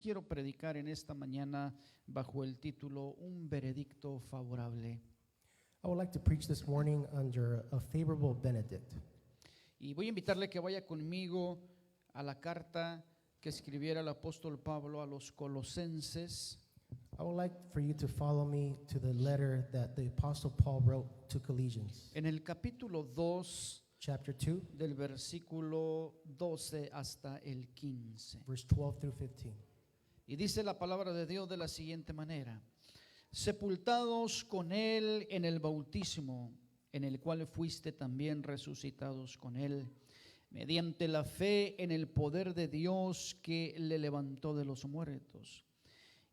Quiero predicar en esta mañana bajo el título Un veredicto favorable. I would like to preach this morning under a favorable benedict. Y voy a invitarle que vaya conmigo a la carta que escribiera el apóstol Pablo a los Colosenses. I would like for you to follow me to the letter that the Apostle Paul wrote to Colossians, En el capítulo 2, chapter 2, del versículo 12 hasta el 15. verse 12 through 15. Y dice la palabra de Dios de la siguiente manera: sepultados con Él en el bautismo, en el cual fuiste también resucitados con Él, mediante la fe en el poder de Dios que le levantó de los muertos.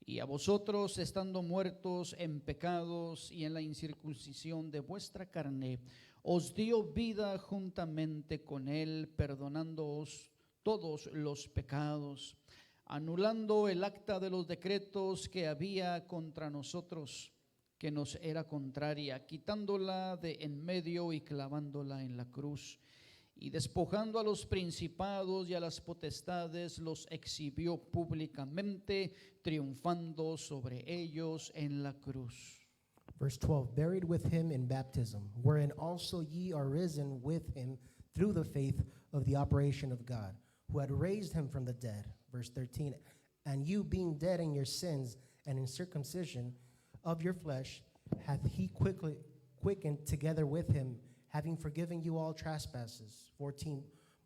Y a vosotros, estando muertos en pecados y en la incircuncisión de vuestra carne, os dio vida juntamente con Él, perdonándoos todos los pecados, anulando el acta de los decretos que había contra nosotros, que nos era contraria, quitándola de en medio y clavándola en la cruz. Y despojando a los principados y a las potestades, los exhibió públicamente, triunfando sobre ellos en la cruz. Verse 12, buried with him in baptism, wherein also ye are risen with him through the faith of the operation of God, who had raised him from the dead. Verse 13, and you being dead in your sins and in circumcision of your flesh, hath he quickened together with him, having forgiven you all trespasses. 14,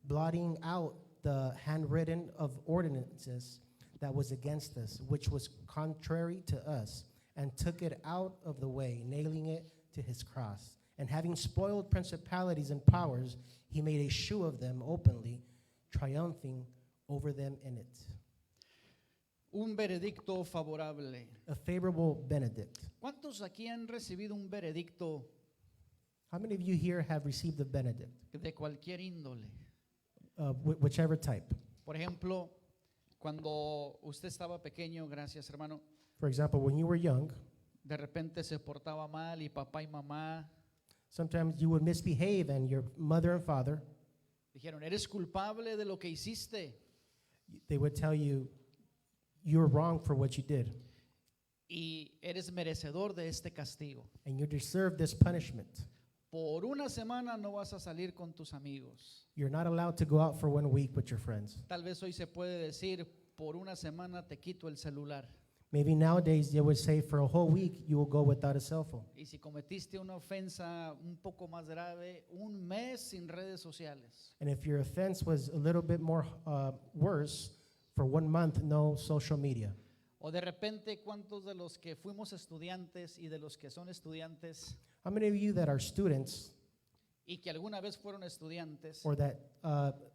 blotting out the handwritten of ordinances that was against us, which was contrary to us, and took it out of the way, nailing it to his cross. And having spoiled principalities and powers, he made a show of them openly, triumphing over them in it. Un veredicto favorable. A favorable benedict. ¿Cuántos aquí han recibido un veredicto How many of you here have received a benedict, de cualquier índole? whichever type? Por ejemplo, cuando usted estaba pequeño, gracias hermano, For example, when you were young, de repente se portaba mal y papá y mamá sometimes you would misbehave and your mother and father, dijeron, eres culpable de lo que hiciste they would tell you, you're wrong for what you did, y eres merecedor de este castigo. and you deserve this punishment. Por una semana no vas a salir con tus amigos. You're not allowed to go out for 1 week with your friends. Tal vez hoy se puede decir, por una semana te quito el celular. Maybe nowadays they would say for a whole week you will go without a cell phone. Y si cometiste una ofensa un poco más grave, un mes sin redes sociales. And if your offense was a little bit more worse, for 1 month, no social media. O de repente, ¿cuántos de los que fuimos estudiantes y de los que son estudiantes How many of you that are students y que alguna vez fueron estudiantes or that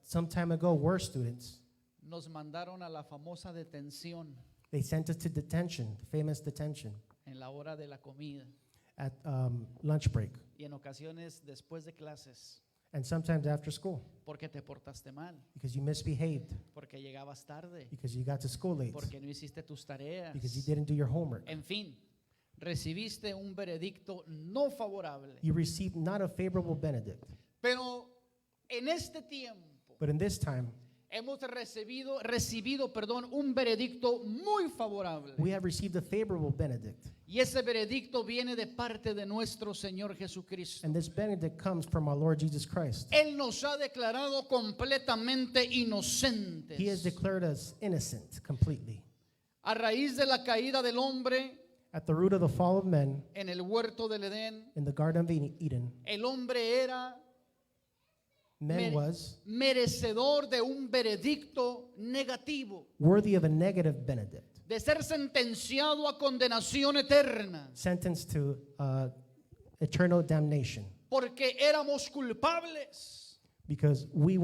some time ago were students, nos mandaron a la famosa detención they sent us to detention, famous detention, en la hora de la comida at lunch break, y en ocasiones después de clases and sometimes after school porque te portaste mal, because you misbehaved, porque llegabas tarde, because you got to school late, porque no hiciste tus tareas. because you didn't do your homework. En fin, recibiste un veredicto no favorable. You received not a favorable benedict. Pero en este tiempo But in this time, hemos recibido, un veredicto muy favorable. we have received a favorable benedict. Y ese veredicto viene de parte de nuestro Señor Jesucristo. And this benedict comes from our Lord Jesus Christ. Él nos ha declarado completamente inocentes. He has declared us innocent completely. A raíz de la caída del hombre At the root of the fall of men en el huerto del Edén, in the Garden of Eden, el hombre era man was merecedor de un veredicto negativo, worthy of a negative benedict, de ser sentenciado a condenación eterna, sentenced to eternal damnation, porque éramos culpables, because we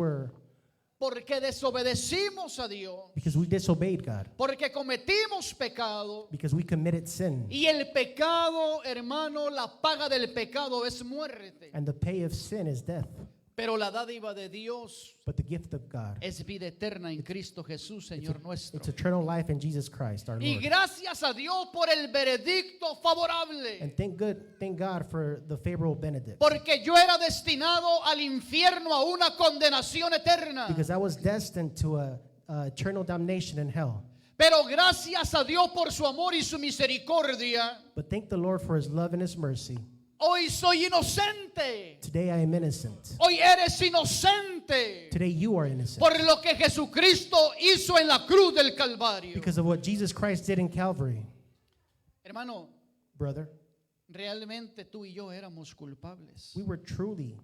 porque desobedecimos a Dios, disobeyed God, porque cometimos pecado. because we committed sin. Y el pecado, hermano, la paga del pecado es muerte. And the pay of sin is death. Pero la dádiva de Dios But the gift of God, es vida eterna en Cristo Jesús, Señor nuestro. it's eternal life in Jesus Christ, our Y Lord. gracias a Dios por el veredicto favorable. And thank God for the favorable benedict. Porque yo era destinado al infierno, a una condenación eterna. Because I was destined to a eternal damnation in hell. Pero gracias a Dios por su amor y su misericordia, But thank the Lord for his love and his mercy. hoy soy inocente. Today I am innocent. Hoy eres inocente Today you are innocent. por lo que Jesucristo hizo en la cruz del Calvario. Because of what Jesus Christ did in Calvary. Hermano, Brother, realmente tú y yo éramos culpables. we were truly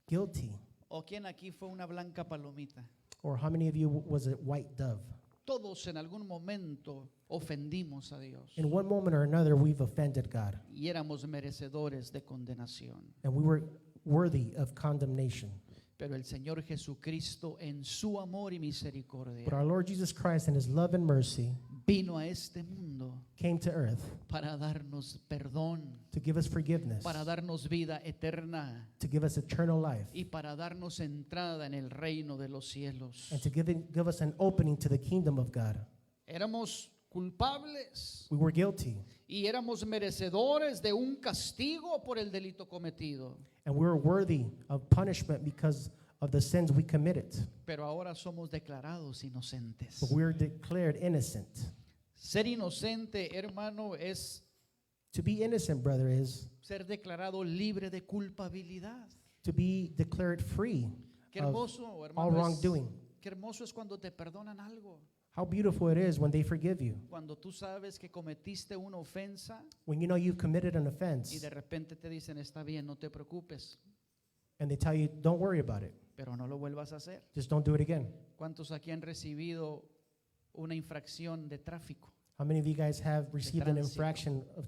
guilty. ¿O quién aquí fue una blanca palomita? Or how many of you was a white dove? Todos en algún momento ofendimos a Dios In one moment or another, we've offended God. y éramos merecedores de condenación. And we were worthy of condemnation. Pero el Señor Jesucristo en su amor y misericordia But our Lord Jesus Christ in his love and mercy vino a este mundo came to earth para darnos perdón, to give us forgiveness, para darnos vida eterna to give us eternal life, y para darnos entrada en el reino de los cielos. and to give us an opening to the kingdom of God. Éramos culpables We were guilty, y éramos merecedores de un castigo por el delito cometido. and we were worthy of punishment because of the sins we committed. Pero ahora somos declarados inocentes. But we were declared innocent. Ser inocente, hermano, es To be innocent, brother, is ser declarado libre de culpabilidad. to be declared free Qué of hermoso, all hermano, es, wrongdoing. qué hermoso es cuando te perdonan algo. How beautiful it is when they forgive you. Cuando tú sabes que cometiste una ofensa When you know you've committed an y offense de repente te dicen, está bien, no te preocupes, and they tell you, don't worry about it. pero no lo vuelvas a hacer. Just don't do it again. ¿Cuántos aquí han recibido una infracción de tráfico? How many of you guys have received an tránsito. infraction of,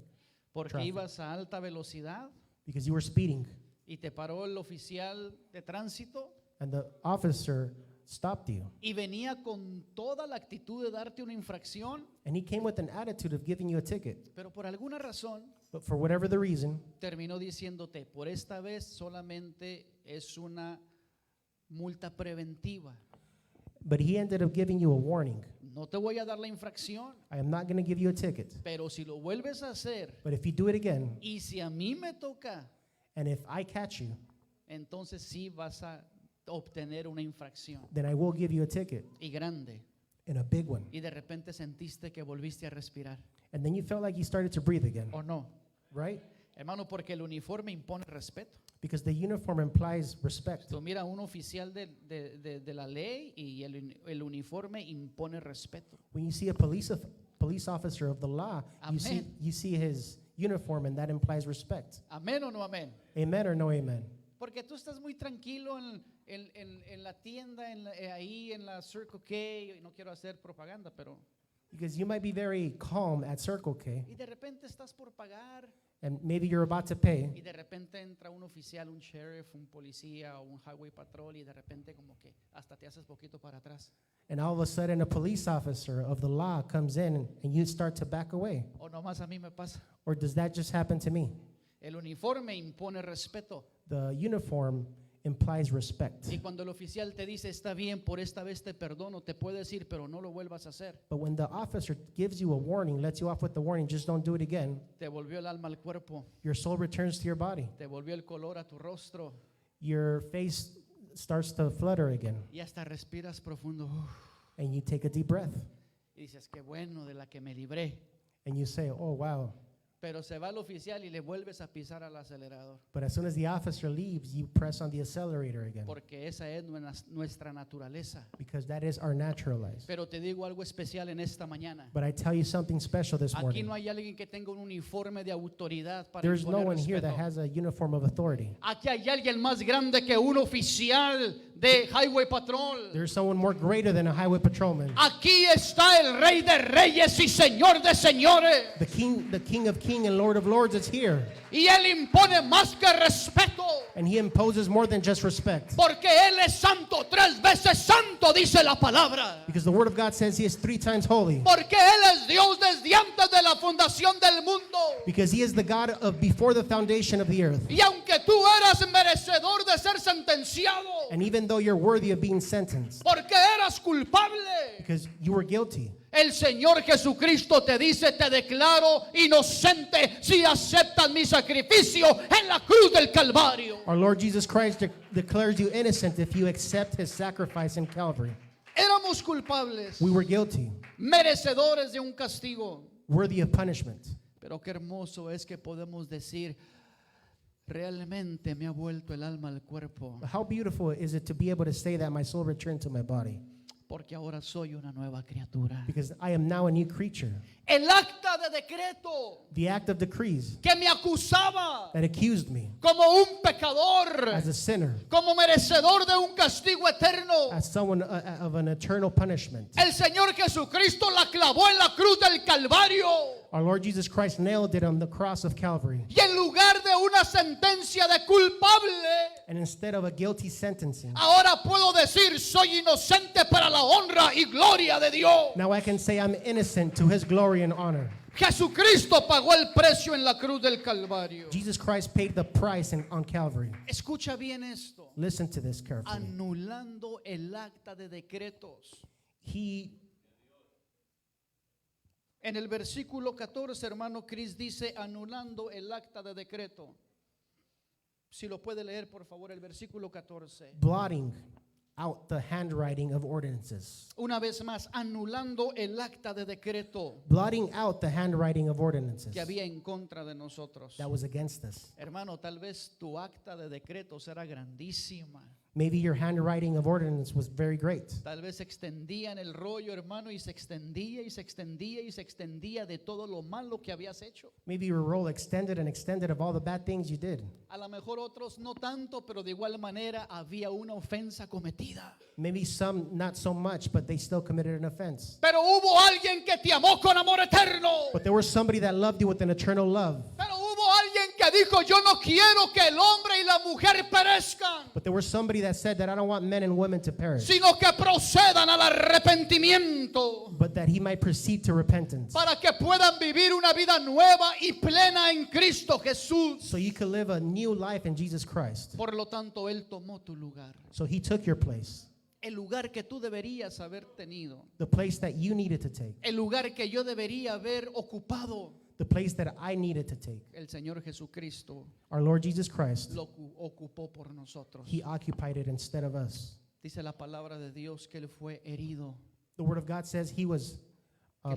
Porque Tráfico. ibas a alta velocidad because you were speeding y te paró el oficial de tránsito and the officer stopped you? y venía con toda la actitud de darte una infracción, And he came with an attitude of giving you a ticket. pero por alguna razón But for whatever the reason, terminó diciéndote, por esta vez solamente es una multa preventiva. but he ended up giving you a warning. No te voy a dar la infracción, I am not going to give you a ticket. pero si lo vuelves a hacer But if you do it again, y si a mí me toca, and if I catch you, entonces sí vas a obtener una infracción then I will give you a ticket, y grande. and a big one. Y de repente sentiste que volviste a respirar, And then you felt like you started to breathe again, ¿o no? right? Hermano, porque el uniforme impone respeto. Because the uniform implies respect. Tú mira a un oficial de la ley y el uniforme impone respeto. When you see a police officer of the law, Amen. you see his uniform, and that implies respect. ¿Amén o no amén? Amen or no amen? Porque tú estás muy tranquilo en la tienda, ahí en la Circle K, y no quiero hacer propaganda, pero... Because you might be very calm at Circle K, Y de repente estás por pagar and maybe you're about to pay, y de repente entra un oficial, un sheriff, un policía o un highway patrol y de repente como que hasta te haces poquito para atrás. and all of a sudden a police officer of the law comes in, and you start to back away. O nomás a mí me pasa. Or does that just happen to me? El uniforme impone respeto. The uniform implies respect. Y cuando el oficial te dice, está bien, por esta vez te perdono, te puede decir, pero no lo vuelvas a hacer. But when the officer gives you a warning, lets you off with the warning, just don't do it again, Te volvió el alma al cuerpo, your soul returns to your body. te volvió el color a tu rostro Your face starts to flutter again, y hasta respiras profundo. and you take a deep breath, Y dices, qué bueno de la que me libré. and you say, oh, wow. Pero se va el oficial y le vuelves a pisar al acelerador. But as soon as the officer leaves, you press on the accelerator again, Porque esa es nuestra naturaleza. because that is our natural life. Pero te digo algo especial en esta mañana. But I tell you something special this Aquí morning. no hay alguien que tenga un uniforme de autoridad para There's no imponer one here that respeto. has a uniform of authority. Aquí hay alguien más grande que un oficial de Highway Patrol. There's someone more greater than a highway patrolman. Aquí está el Rey de Reyes y Señor de Señores. The King of Kings and Lord of Lords is here. Y Él impone más que respeto. And he imposes more than just respect. Porque Él es santo, 3 veces santo, dice la palabra. Because the Word of God says he is 3 times holy. Porque Él es Dios desde antes de la fundación del mundo. Because he is the God of before the foundation of the earth. Y aunque tú eras merecedor de ser sentenciado, And even though you're worthy of being sentenced, porque eras culpable, because you were guilty, el Señor Jesucristo te dice, te declaro inocente si aceptas mi sacrificio en la cruz del Calvario. our Lord Jesus Christ declares you innocent if you accept his sacrifice in Calvary. Éramos culpables, We were guilty, merecedores de un castigo. worthy of punishment. Pero qué hermoso es que podemos decir, realmente me ha vuelto el alma al cuerpo, But how beautiful is it to be able to say that my soul returned to my body? porque ahora soy una nueva criatura. Because I am now a new creature. El acta de decreto The act of decrees que me acusaba that accused me como un pecador, as a sinner, como merecedor de un castigo eterno, as someone of an eternal punishment. el Señor Jesucristo la clavó en la cruz del Calvario. Our Lord Jesus Christ nailed it on the cross of Calvary. Y en lugar de una sentencia de culpable, And instead of a guilty sentencing, ahora puedo decir, soy inocente para la honra y gloria de Dios. now I can say I'm innocent to his glory and honor. Jesucristo pagó el precio en la cruz del Calvario. Jesus Christ paid the price on Calvary. Escucha bien esto. Listen to this carefully. Anulando el acta de decretos. He, En el versículo 14, hermano Chris dice, anulando el acta de decreto. Si lo puede leer, por favor, el versículo 14. blotting out the handwriting of ordinances. Una vez más, anulando el acta de decreto Blotting out the handwriting of ordinances que había en contra de nosotros. that was against us. Hermano, tal vez tu acta de decreto será grandísima. Maybe your handwriting of ordinance was very great. Tal vez extendían el rollo, hermano, y se extendía y se extendía y se extendía de todo lo malo que habías hecho. Maybe your roll extended and extended of all the bad things you did. A lo mejor otros no tanto, pero de igual manera había una ofensa cometida. Maybe some not so much, but they still committed an offense. Pero hubo alguien que te amó con amor eterno. But there was somebody that loved you with an eternal love. Pero hubo alguien que dijo, yo no quiero que el hombre y la mujer perezcan, But there was somebody that said that I don't want men and women to perish, sino que procedan al arrepentimiento but that he might proceed to repentance, para que puedan vivir una vida nueva y plena en Cristo Jesús. so you could live a new life in Jesus Christ. Por lo tanto, Él tomó tu lugar. So he took your place, El lugar que tú deberías haber tenido. the place that you needed to take, El lugar que yo debería haber ocupado. the place that I needed to take. El Señor Jesucristo Our Lord Jesus Christ, lo ocupó por nosotros. he occupied it instead of us. Dice la palabra de Dios que Él fue herido. The word of God says he was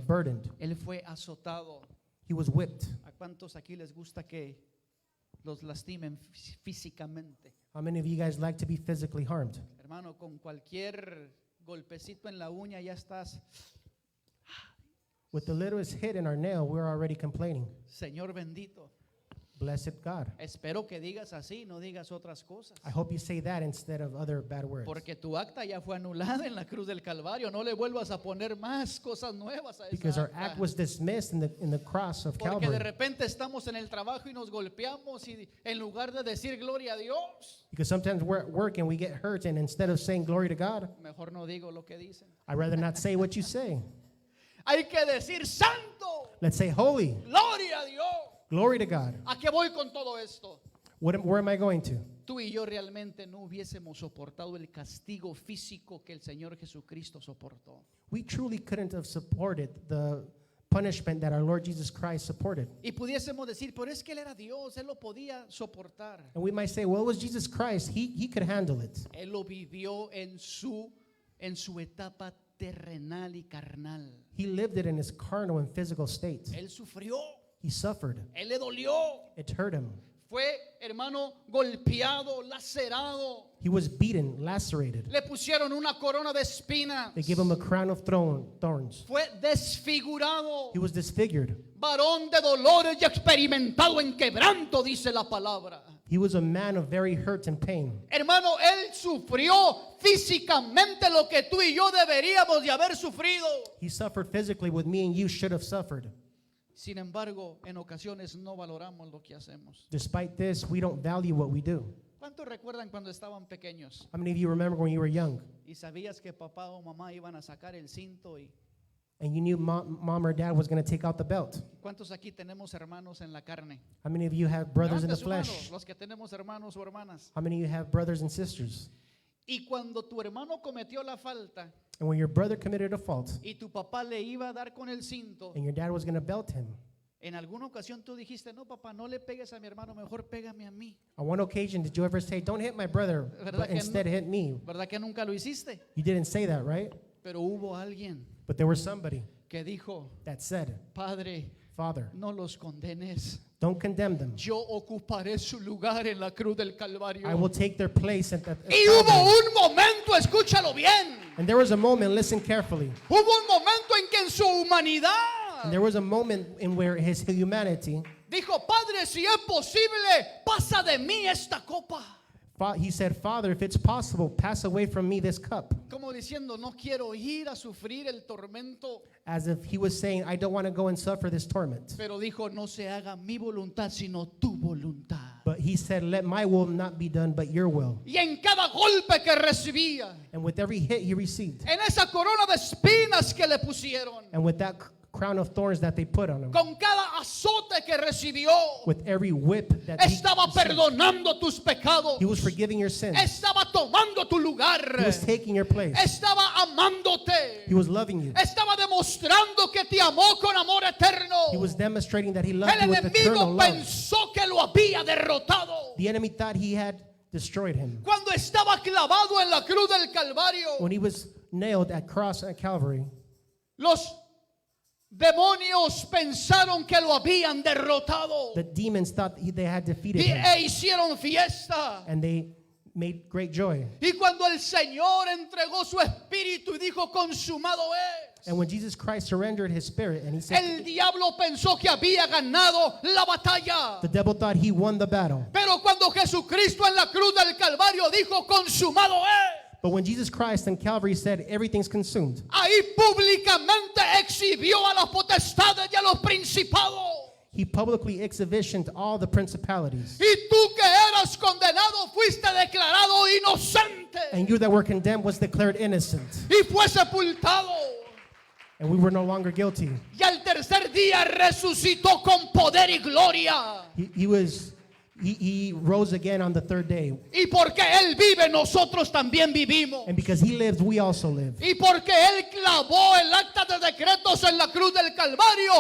burdened, Él fue azotado. he was whipped. ¿A cuántos aquí les gusta que los lastimen físicamente? How many of you guys like to be physically harmed? Hermano, con cualquier golpecito en la uña ya estás, With the littlest hit in our nail, we're already complaining. Señor bendito. Blessed God. Espero que digas así, no digas otras cosas. I hope you say that instead of other bad words. Porque tu acta ya fue anulada en la cruz del Calvario. No le vuelvas a poner más cosas nuevas a Because esa our act acta. was dismissed in the cross of Porque de Calvary. repente estamos en el trabajo y nos golpeamos y en lugar de decir gloria a Dios, Because sometimes we're at work and we get hurt, and instead of saying glory to God, mejor no digo lo que dicen. I'd rather not say what you say. Hay que decir santo, Let's say holy, gloria a Dios. glory to God. ¿A qué voy con todo esto? Where am I going to? Tú y yo realmente no hubiésemos soportado el castigo físico que el Señor Jesucristo soportó. We truly couldn't have supported the punishment that our Lord Jesus Christ supported. Y pudiésemos decir, pero es que Él era Dios, Él lo podía soportar. And we might say, well, it was Jesus Christ. He could handle it. Él lo vivió en su etapa terrenal y carnal. He lived it in his carnal and physical state. Él sufrió, He suffered. Él le dolió. It hurt him. Fue, hermano, golpeado, lacerado. He was beaten, lacerated. Le pusieron una corona de espinas. They gave him a crown of thorns. Fue desfigurado. He was disfigured. Varón de dolores y experimentado en quebranto, dice la palabra. He was a man of very hurt and pain. Hermano, Él sufrió físicamente lo que tú y yo deberíamos de haber sufrido. He suffered physically what me and you should have suffered. Sin embargo, en ocasiones no valoramos lo que hacemos. Despite this, we don't value what we do. ¿Cuántos recuerdan cuando estaban pequeños How many of you remember when you were young y sabías que papá o mamá iban a sacar el cinto? Y and you knew mom or dad was going to take out the belt? ¿cuántos aquí tenemos hermanos en la carne? How many of you have brothers in the Levante su mano, flesh? los que tenemos hermanos o hermanas. How many of you have brothers and sisters? Y cuando tu hermano cometió la falta And when your brother committed a fault y tu papá le iba a dar con el cinto, and your dad was going to belt him, en alguna ocasión tú dijiste, no papá, no le pegues a mi hermano, mejor pégame a mí. on one occasion, did you ever say, don't hit my brother, ¿Verdad but que instead no? hit me? ¿Verdad que nunca lo hiciste? You didn't say that, right? Pero hubo alguien But there was somebody que dijo, that said, Padre, Father, no los condenes. don't condemn them. Yo ocuparé su lugar en la cruz del Calvario. I will take their place at Y hubo Calvary. un momento, escúchalo bien. And there was a moment, listen carefully. Hubo un momento en que en su humanidad And there was a moment in where his humanity, dijo, Padre, si es posible, pasa de mí esta copa. he said, Father, if it's possible, pass away from me this cup. Como diciendo, no quiero ir a sufrir el tormento. As if he was saying, I don't want to go and suffer this torment. Pero dijo, no se haga mi voluntad, sino tu voluntad. But he said, let my will not be done, but your will. Y en cada golpe que recibía, And with every hit he received, en esa corona de espinas que le pusieron, and with that crown of thorns that they put on him, con cada azote que recibió, with every whip that he estaba received, perdonando tus pecados, he was forgiving your sins. estaba tomando tu lugar, He was taking your place. estaba amándote, He was loving you. estaba demostrando que te amó con amor eterno. He was demonstrating that he loved El you with eternal enemigo love. pensó que lo había derrotado. The enemy thought he had destroyed him. Cuando estaba clavado en la cruz del Calvario, When he was nailed at cross at Calvary, los demonios pensaron que lo habían derrotado the demons thought they had defeated him, hicieron fiesta. and they made great joy. Y cuando el Señor entregó su espíritu y dijo consumado es, And when Jesus Christ surrendered his spirit and he said, el diablo pensó que había ganado la batalla. the devil thought he won the battle. Pero cuando Jesucristo en la cruz del Calvario dijo consumado es, But when Jesus Christ on Calvary said, everything's consumed, ahí públicamente exhibió a las potestades y a los principados. he publicly exhibitioned all the principalities. Y tú que eras condenado fuiste declarado inocente And you that were condemned was declared innocent. y fue sepultado. And we were no longer guilty. Y al tercer día resucitó con poder y gloria. He rose again on the third day. Y porque Él vive, nosotros también vivimos. And because he lives, we also live. Y porque Él clavó el acta de decretos en la cruz del Calvario,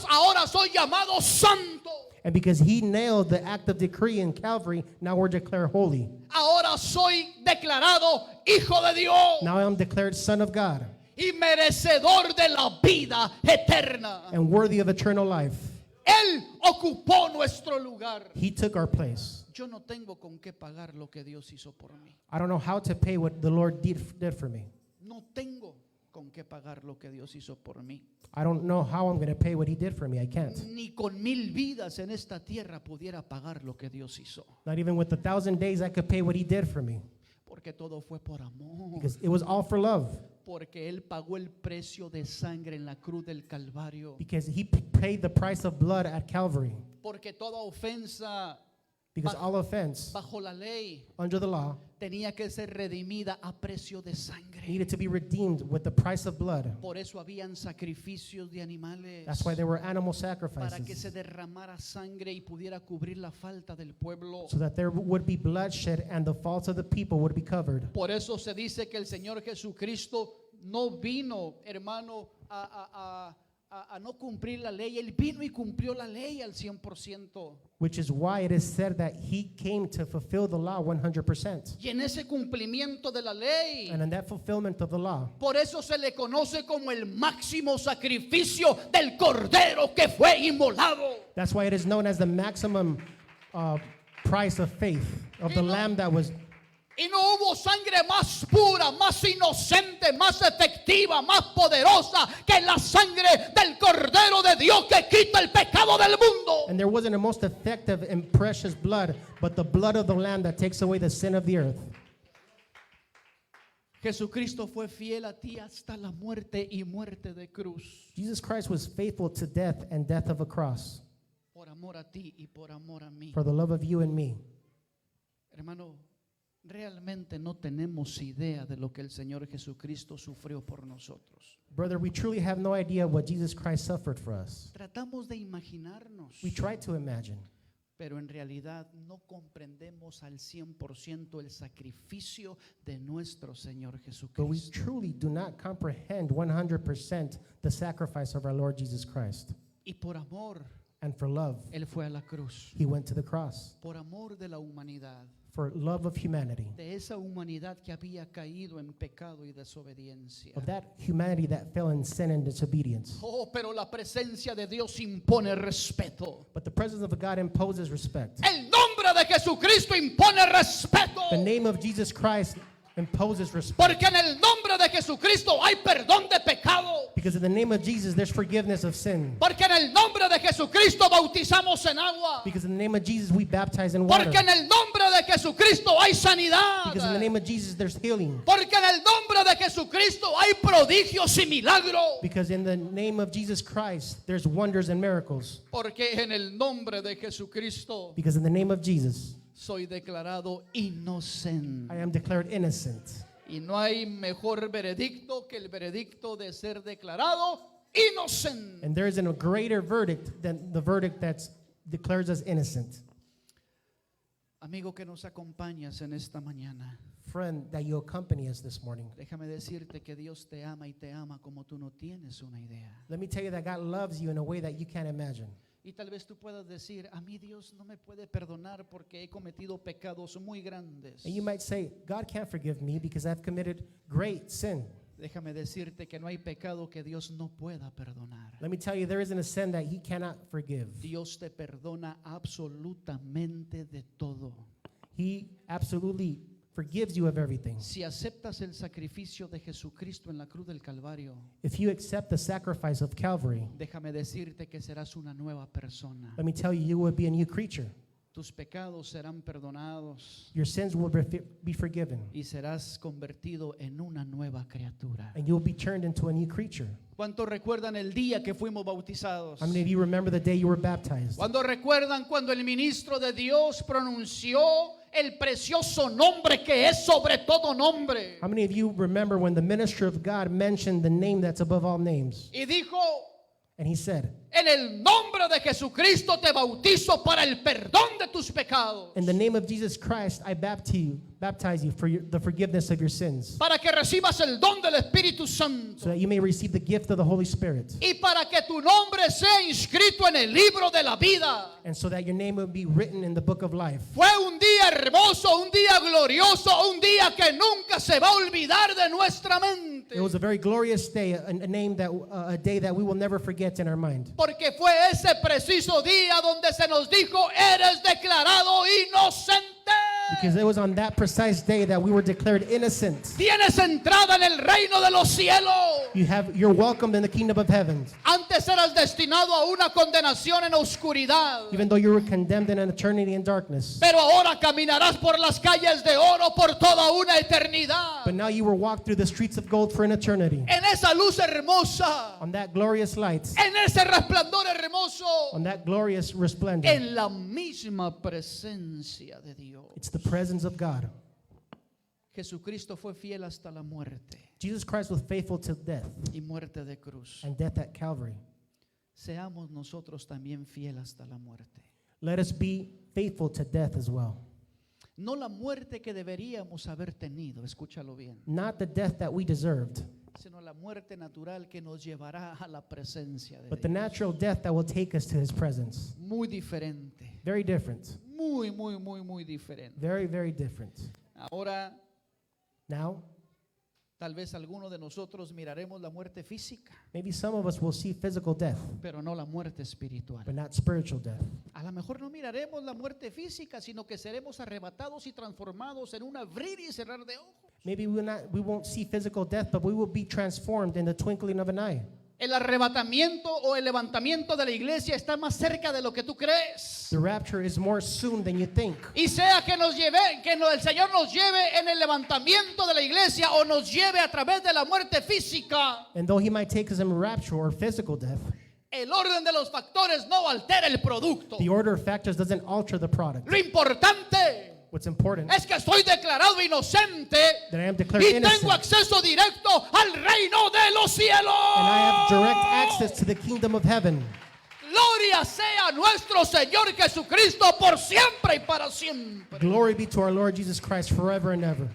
ahora soy llamado santo. And because he nailed the act of decree in Calvary, now we're declared holy. Ahora soy declarado hijo de Dios Now I am declared son of God y merecedor de la vida eterna. and worthy of eternal life. Él ocupó nuestro lugar. He took our place. Yo no tengo con qué pagar lo que Dios hizo por mí. I don't know how to pay what the Lord did for me. No tengo con qué pagar lo que Dios hizo por mí. I don't know how I'm going to pay what he did for me. I can't. Ni con 1000 vidas en esta tierra pudiera pagar lo que Dios hizo. Not even with 1,000 days I could pay what he did for me. Porque todo fue por amor. Because it was all for love. Porque Él pagó el precio de sangre en la cruz del Calvario. Because he paid the price of blood at Calvary. Porque toda ofensa Because all offense bajo la ley under the law tenía que ser redimida a precio de sangre. needed to be redeemed with the price of blood. Por eso habían sacrificios de animales That's why there were animal para que se sacrifices, derramara sangre y pudiera cubrir la falta del pueblo. so that there would be bloodshed and the faults of the people would be covered. Por eso se dice que el Señor Jesucristo no vino, hermano, a no cumplir la ley. Él vino y cumplió la ley al 100%. Which is why it is said that he came to fulfill the law 100%. Y en ese cumplimiento de la ley, And in that fulfillment of the law, por eso se le conoce como el máximo sacrificio del cordero que fue inmolado. that's why it is known as the maximum price of faith of the lamb that was. Y no hubo sangre más pura, más inocente, más efectiva, más poderosa que la sangre del Cordero de Dios que quita el pecado del mundo. And there wasn't a most effective and precious blood, but the blood of the lamb that takes away the sin of the earth. Jesucristo fue fiel a ti hasta la muerte y muerte de cruz. Jesus Christ was faithful to death and death of a cross Por amor a ti y por amor a mí. for the love of you and me. Hermano, realmente no tenemos idea de lo que el Señor Jesucristo sufrió por nosotros. Brother, we truly have no idea what Jesus Christ suffered for us. Tratamos de imaginarnos, We try to imagine, pero en realidad no comprendemos al 100% el sacrificio de nuestro Señor but we Jesucristo. truly do not comprehend 100% the sacrifice of our Lord Jesus Christ. Y por amor, And for love, Él fue a la cruz. he went to the cross. Por amor de la humanidad, for love of humanity, de esa humanidad que había caído en pecado y desobediencia. of that humanity that fell in sin and disobedience. Oh, pero la presencia de Dios impone respeto. But the presence of God imposes respect. El nombre de Jesucristo impone respeto. The name of Jesus Christ imposes respect. Porque en el nombre de Jesucristo hay perdón de pecado. Because in the name of Jesus, there's forgiveness of sin. Porque en el nombre de Jesucristo bautizamos en agua. Because in the name of Jesus, we baptize in water. Porque en el nombre de Jesucristo hay sanidad. Because in the name of Jesus, there's healing. Porque en el nombre de Jesucristo hay prodigios y milagros. Because in the name of Jesus Christ, there's wonders and miracles. Porque en el nombre de Jesucristo Because in the name of Jesus, soy declarado inocente. I am declared innocent. Y no hay mejor veredicto que el veredicto de ser declarado inocente. And there isn't a greater verdict than the verdict that declares us innocent. Amigo que nos acompañas en esta mañana, Friend, that you accompany us this morning. déjame decirte que Dios te ama y te ama como tú no tienes una idea. Let me tell you that God loves you in a way that you can't imagine. Y tal vez tú puedas decir, a mí Dios no me puede perdonar porque he cometido pecados muy grandes. And you might say, God can't forgive me because I've committed great sin. Déjame decirte que no hay pecado que Dios no pueda perdonar. Let me tell you, there isn't a sin that He cannot forgive. Dios te perdona absolutamente de todo. He absolutely forgives you of everything. Si aceptas el sacrificio de Jesucristo en la cruz del Calvario, If you accept the sacrifice of Calvary, déjame decirte que serás una nueva persona. let me tell you, you will be a new creature. Tus pecados serán perdonados Your sins will be forgiven, y serás convertido en una nueva criatura. and you will be turned into a new creature. ¿Cuántos recuerdan el día que fuimos bautizados? How many of you remember the day you were baptized? ¿Cuántos recuerdan cuando el ministro de Dios pronunció el precioso nombre que es sobre todo nombre? How many of you remember when the minister of God mentioned the name that's above all names? Y dijo, And he said, en el nombre de Jesucristo te bautizo para el perdón de tus pecados. in the name of Jesus Christ, I baptize you for the forgiveness of your sins, Para que recibas el don del Espíritu Santo. so that you may receive the gift of the Holy Spirit, Y para que tu nombre sea inscrito en el libro de la vida. and so that your name will be written in the book of life. Fue un día hermoso, un día glorioso, un día que nunca se va a olvidar de nuestra mente. It was a very glorious day, a day that we will never forget in our mind. Porque fue ese preciso día donde se nos dijo, eres declarado inocente. Because it was on that precise day that we were declared innocent. Tienes entrada en el reino de los cielos. You're welcomed in the kingdom of heaven. Antes eras destinado a una condenación en oscuridad. Even though you were condemned in an eternity in darkness. Pero ahora caminarás por las calles de oro por toda una eternidad. But now you will walk through the streets of gold for an eternity. En esa luz hermosa. On that glorious light. En ese resplandor hermoso. On that glorious resplendor. En la misma presencia de Dios. It's the presence of God. Jesucristo fue fiel hasta la muerte Jesus Christ was faithful to death y muerte de cruz. and death at Calvary. Seamos nosotros también fiel hasta la muerte. Let us be faithful to death as well. No la muerte que deberíamos haber tenido, escúchalo bien, Not the death that we deserved, sino la muerte natural que nos llevará a la presencia de but the Dios. natural death that will take us to His presence. Muy diferente, Very different. muy diferente. Very, very different. Ahora, Now, tal vez algunos de nosotros miraremos la muerte física, maybe some of us will see physical death, pero no la muerte espiritual. but not spiritual death. A lo mejor no miraremos la muerte física, sino que seremos arrebatados y transformados en un abrir y cerrar de ojos. Maybe we won't see physical death, but we will be transformed in the twinkling of an eye. El arrebatamiento o el levantamiento de la iglesia está más cerca de lo que tú crees. The rapture is more soon than you think. Y sea que el Señor nos lleve en el levantamiento de la iglesia o nos lleve a través de la muerte física, And though He might take us in rapture or physical death, el orden de los factores no altera el producto. the order of factors doesn't alter the product. Lo importante What's important es que estoy declarado inocente that I am declared y innocent, tengo acceso directo al reino de los cielos. and I have direct access to the kingdom of heaven. Gloria sea nuestro Señor Jesucristo por siempre y para siempre. Glory be to our Lord Jesus Christ forever and ever.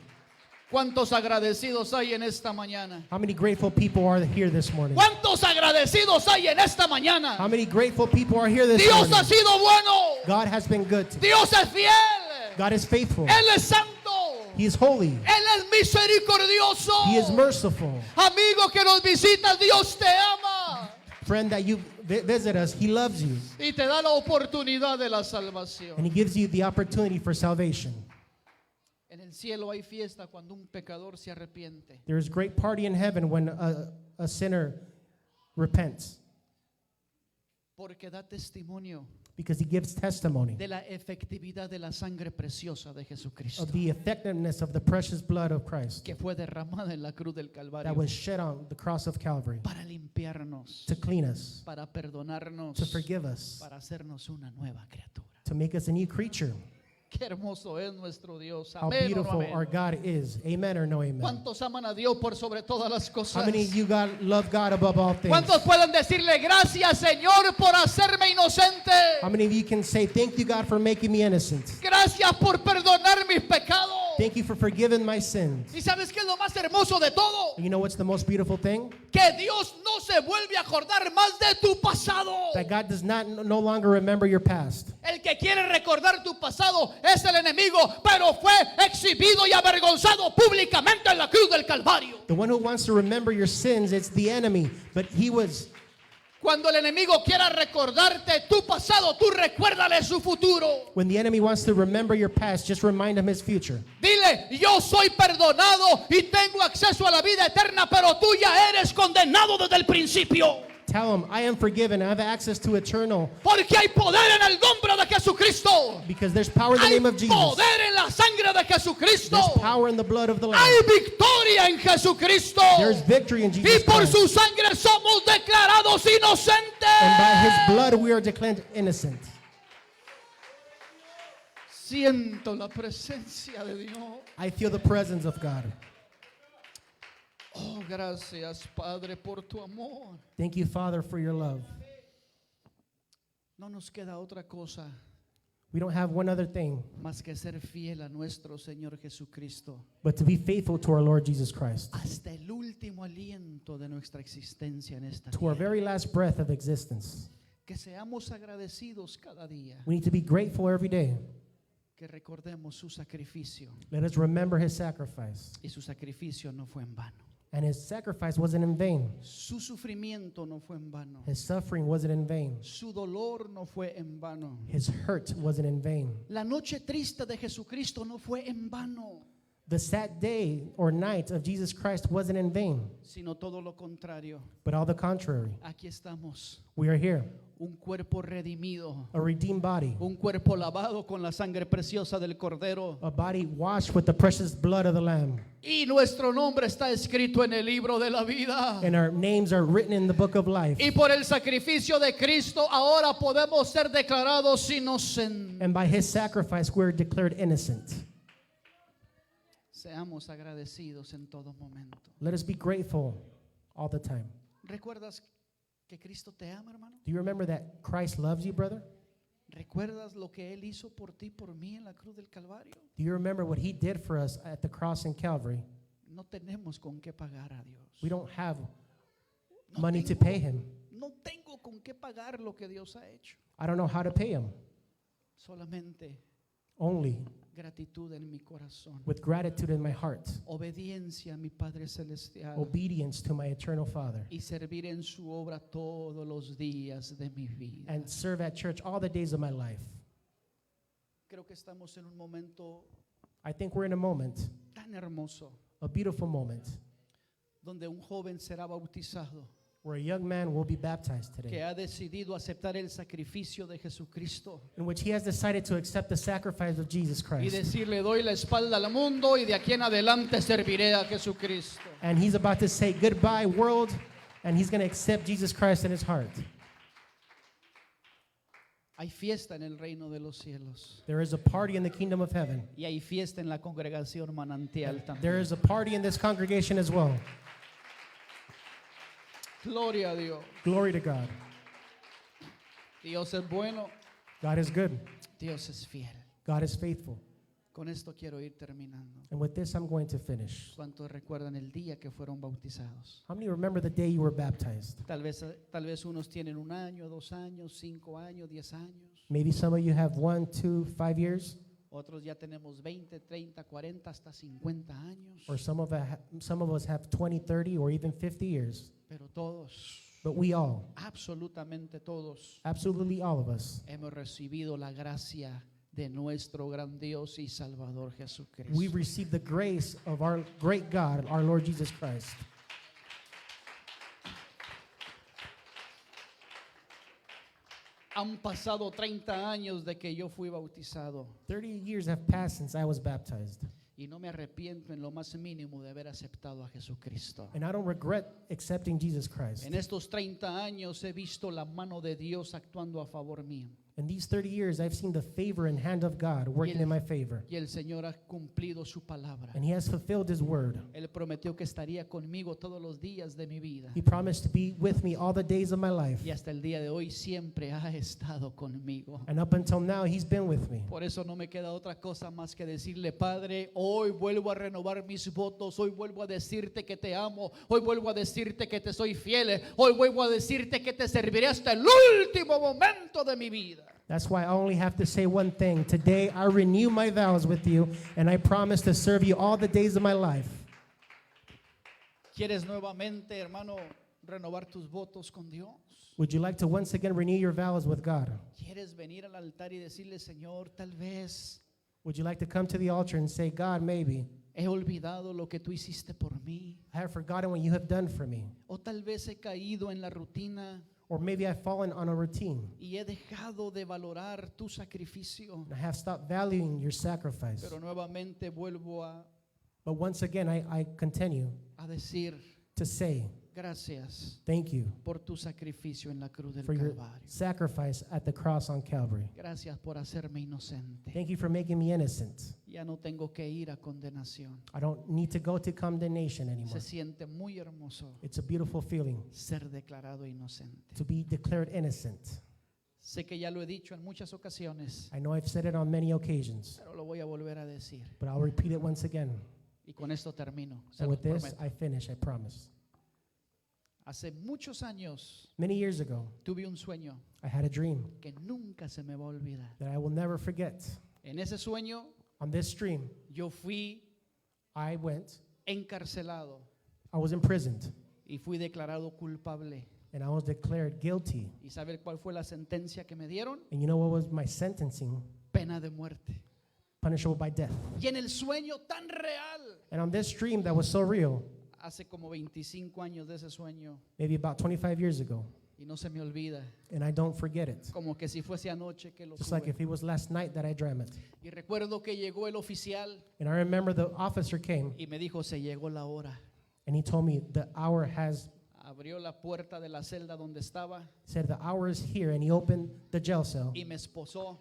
¿Cuántos agradecidos hay en esta mañana? How many grateful people are here this morning? ¿Cuántos agradecidos hay en esta mañana? How many grateful people are here this Dios ha morning? sido bueno. God has been good to me. Dios es fiel. God is faithful. Él es santo. He is holy. Él es misericordioso. He is merciful. Amigo que nos visitas, Dios te ama. Friend that you visit us, He loves you. Y te da la oportunidad de la salvación. And He gives you the opportunity for salvation. En el cielo hay fiesta cuando un pecador se arrepiente. There is great party in heaven when a sinner repents, Porque da testimonio because he gives testimony de la efectividad de la sangre preciosa de Jesucristo, of the effectiveness of the precious blood of Christ que fue derramada en la cruz del that Calvario was shed on the cross of Calvary para limpiarnos, to clean us, para perdonarnos, to forgive us, para hacernos una nueva criatura. to make us a new creature. Qué hermoso es nuestro Dios. How Amén o no beautiful amén. our God is. Amen or no amen? ¿Cuántos aman a Dios por sobre todas las How cosas? many of you love God above all things? ¿Cuántos pueden decirle gracias, Señor, por hacerme inocente? How many of you can say, thank you, God, for making me innocent? Gracias por perdonar mis pecados. Thank you for forgiving my sins. ¿Y sabes qué es lo más hermoso de todo? And you know what's the most beautiful thing? Que Dios no se vuelve a acordar más de tu pasado. That God does not no longer remember your past. El que quiere recordar tu pasado es el enemigo, pero fue exhibido y avergonzado públicamente en la cruz del Calvario. The one who wants to remember your sins, it's the enemy. But he was, Cuando el enemigo quiera recordarte tu pasado, tú recuérdale su futuro. when the enemy wants to remember your past, just remind him his future. Dile, yo soy perdonado y tengo acceso a la vida eterna, pero tú ya eres condenado desde el principio. Tell him, I am forgiven. I have access to eternal, Porque hay poder en el nombre de Jesucristo. because there's power in the Hay name of Jesus. poder en la sangre de Jesucristo. There's power in the blood of the Hay Lamb. victoria en Jesucristo. There's victory in Y Jesus por Christ. su sangre somos declarados inocentes. And by his blood we are declared innocent. Siento la presencia de Dios. I feel the presence of God. Oh, gracias, Padre, por tu amor. Thank you, Father, for your love. No nos queda otra cosa We don't have one other thing más que ser fiel a nuestro Señor Jesucristo but to be faithful to our Lord Jesus Christ, hasta el último aliento de nuestra existencia en esta to our tierra. very last breath of existence. Que seamos agradecidos cada día, We need to be grateful every day. que recordemos su sacrificio, Let us remember his sacrifice. y su sacrificio no fue en vano. And his sacrifice wasn't in vain. Su sufrimiento no fue en vano. His suffering wasn't in vain. Su dolor no fue en vano. His hurt wasn't in vain. La noche triste de Jesucristo no fue en vano, The sad day or night of Jesus Christ wasn't in vain, sino todo lo contrario. but all the contrary. Aquí estamos, We are here, un cuerpo redimido, a redeemed body, un cuerpo lavado con la sangre preciosa del Cordero. a body washed with the precious blood of the Lamb. Y nuestro nombre está escrito en el libro de la vida. And our names are written in the book of life. Y por el sacrificio de Cristo ahora podemos ser declarados inocentes. And by his sacrifice, we're declared innocent. Seamos agradecidos en todo momento. Let us be grateful all the time. ¿Recuerdas que Cristo te ama, hermano? Do you remember that Christ loves you, brother? ¿Recuerdas lo que Él hizo por ti, por mí en la cruz del Calvario? Do you remember what he did for us at the cross in Calvary? No tenemos con qué pagar a Dios. We don't have No money to tengo- pay him. No tengo con qué pagar lo que Dios ha hecho. I don't know how to pay him. Solamente Only gratitud en mi corazón. with gratitude in my heart, Obediencia a mi Padre Celestial. obedience to my eternal Father, Y servir en su obra todos los días de mi vida. and serve at church all the days of my life. Creo que estamos en un momento I think we're in a moment, tan hermoso a beautiful moment, donde un joven será bautizado where a young man will be baptized que today, ha decidido aceptar el sacrificio de Jesucristo in which he has decided to accept the sacrifice of Jesus y Christ. decirle doy la espalda al mundo y de aquí en adelante serviré a Jesucristo. And he's about to say goodbye, world, and he's going to accept Jesus Christ in his heart. Hay fiesta en el reino de los cielos There is a party in the kingdom of heaven. y hay fiesta en la congregación manantial también. There is a party in this congregation as well. Gloria a Dios. Glory to God. Dios es bueno, God is good. Dios es fiel. God is faithful. Con esto quiero ir terminando. And with this, I'm going to finish. ¿Cuántos recuerdan el día que fueron bautizados? How many remember the day you were baptized? Tal vez unos tienen 1 año, 2 años, 5 años, 10 años. Maybe some of you have 1, 2, 5 years. Otros ya tenemos 20, 30, 40, hasta 50 años. Or some of us have 20, 30, or even 50 years. Pero todos, But we all, absolutamente todos, absolutely all of us, hemos recibido la gracia de nuestro gran Dios y Salvador Jesucristo. we've received the grace of our great God, our Lord Jesus Christ. Han pasado 30 años de que yo fui bautizado 30 years have passed since I was baptized, y no me arrepiento en lo más mínimo de haber aceptado a Jesucristo. and I don't regret accepting Jesus Christ. En estos 30 años he visto la mano de Dios actuando a favor mío. In these 30 years, I've seen the favor and hand of God working in my favor, Y el Señor ha cumplido su palabra. and He has fulfilled His word. Él prometió que estaría conmigo todos los días de mi vida. He promised to be with me all the days of my life, Y hasta el día de hoy siempre ha estado conmigo. and up until now, He's been with me. Por eso no me queda otra cosa más que decirle, Padre, hoy vuelvo a renovar mis votos, hoy vuelvo a decirte que te amo, hoy vuelvo a decirte que te soy fiel, hoy vuelvo a decirte que te serviré hasta el último momento de mi vida. That's why I only have to say one thing. Today, I renew my vows with you, and I promise to serve you all the days of my life. ¿Quieres nuevamente, hermano, renovar tus votos con Dios? Would you like to once again renew your vows with God? ¿Quieres venir al altar y decirle, Señor, tal vez Would you like to come to the altar and say, God, maybe he olvidado lo que tú hiciste por mí? I have forgotten what you have done for me, O tal vez he caído en la rutina or maybe I've fallen on a routine, y he dejado de valorar tu sacrificio. and I have stopped valuing your sacrifice. Pero nuevamente vuelvo But once again, I continue a decir to say gracias thank you por tu sacrificio en la cruz del for your Calvario. sacrifice at the cross on Calvary. Gracias por hacerme inocente. Thank you for making me innocent. Ya no tengo que ir a condenación. I don't need to go to condemnation anymore. Se siente muy hermoso It's a beautiful feeling ser declarado inocente. to be declared innocent. Sé que ya lo he dicho en muchas ocasiones, I know I've said it on many occasions, pero lo voy a volver a decir. but I'll repeat it once again. Y con esto termino. Se And los with this, prometo. I finish, I promise. Hace muchos años Many years ago, tuve un sueño I had a dream que nunca se me va a olvidar. that I will never forget. En ese sueño On this dream, yo fui I went, encarcelado I was imprisoned, y fui declarado culpable. and I was declared guilty. ¿Y sabe cuál fue la sentencia que me dieron? And you know what was my sentencing? Pena de muerte. Punishable by death. Y en el sueño tan real, And on this dream that was so real, hace como 25 años de ese sueño, maybe about 25 years ago, y no se me olvida, and I don't forget it. como que si fuese anoche que lo Just like tuve. if it was last night that I dreamt it. Y recuerdo que llegó el oficial And I remember the officer came, y me dijo, se llegó la hora. and he told me the hour has, Abrió la puerta de la celda donde estaba said the hour is here, and he opened the jail cell, y me esposó,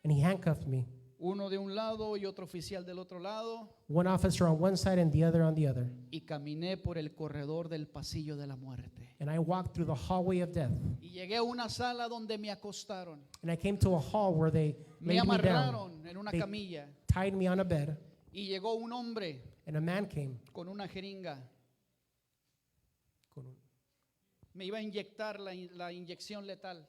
and he handcuffed me. uno de un lado y otro oficial del otro lado, One officer on one side and the other on the other. y caminé por el corredor del pasillo de la muerte. And I walked through the hallway of death. Y llegué a una sala donde me acostaron, And I came to a hall where they me laid me down, amarraron en una They- camilla tied me on a bed, y llegó un hombre and a man came. con una jeringa. Me iba a inyectar la inyección letal.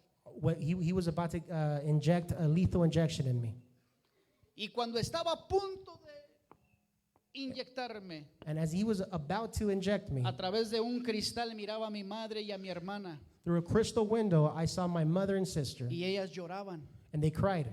He was about to inject a lethal injection in me. Y cuando estaba a punto de inyectarme, And as he was about to inject me, a través de un cristal miraba a mi madre y a mi hermana through a crystal window, I saw my mother and sister, y ellas lloraban and they cried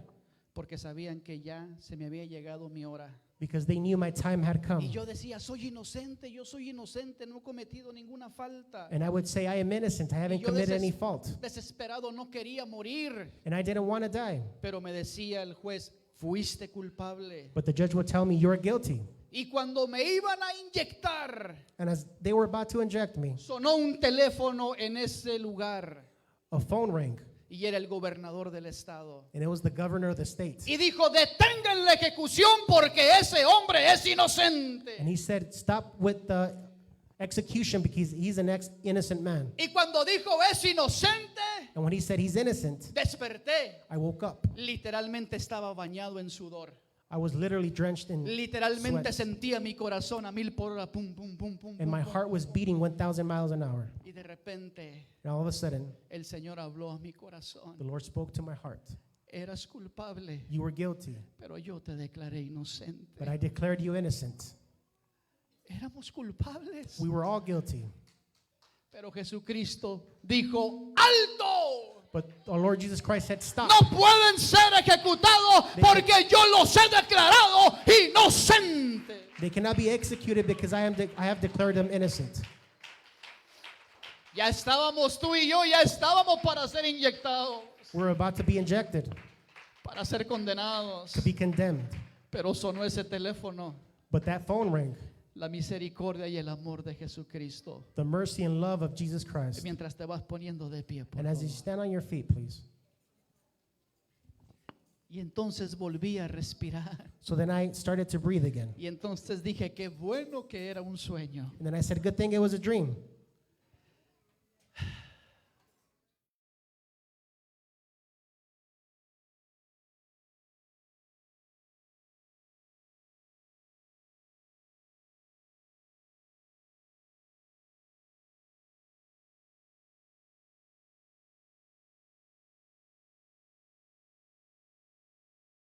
porque sabían que ya se me había llegado mi hora. because they knew my time had Y come. yo decía, yo soy inocente, no he cometido ninguna falta. And I would say, I am innocent. I haven't yo committed deses- any fault. Desesperado, no quería morir, And I didn't want to die. pero me decía el juez, fuiste culpable. But the judge would tell me, you're guilty. Y cuando me iban a inyectar, And as they were about to inject me, sonó un teléfono en ese lugar a phone rang, y era el gobernador del estado. and it was the governor of the state. Y dijo, detengan la ejecución porque ese hombre es inocente. And he said, stop with the execution because he's an innocent man. Y cuando dijo, es inocente, And when he said he's innocent, desperté. I woke up. Literalmente estaba bañado en sudor. I was literally drenched in Literalmente sweat. sentía mi corazón a 1000 por hora, pum, pum, pum, pum, And my pum, heart was beating 1,000 miles an hour. Y de repente And all of a sudden, el Señor habló a mi corazón. the Lord spoke to my heart. eras culpable, You were guilty, pero yo te declaré inocente. but I declared you innocent. Éramos culpables, We were all guilty. pero Jesucristo dijo, ¡alto! But our Lord Jesus Christ said, stop. No pueden ser ejecutados porque yo los he declarado inocentes. They cannot be executed because I have declared them innocent. Ya estábamos tú y yo, ya estábamos para ser inyectados, We're about to be injected, para ser condenados. to be condemned. Pero sonó ese teléfono, But that phone rang. la misericordia y el amor de Jesucristo. The mercy and love of Jesus Christ. Mientras te vas poniendo de pie, por And as you favor. stand on your feet, please. Y entonces volví a respirar. So then I started to breathe again. Y entonces dije, qué bueno que era un sueño. And then I said, good thing it was a dream.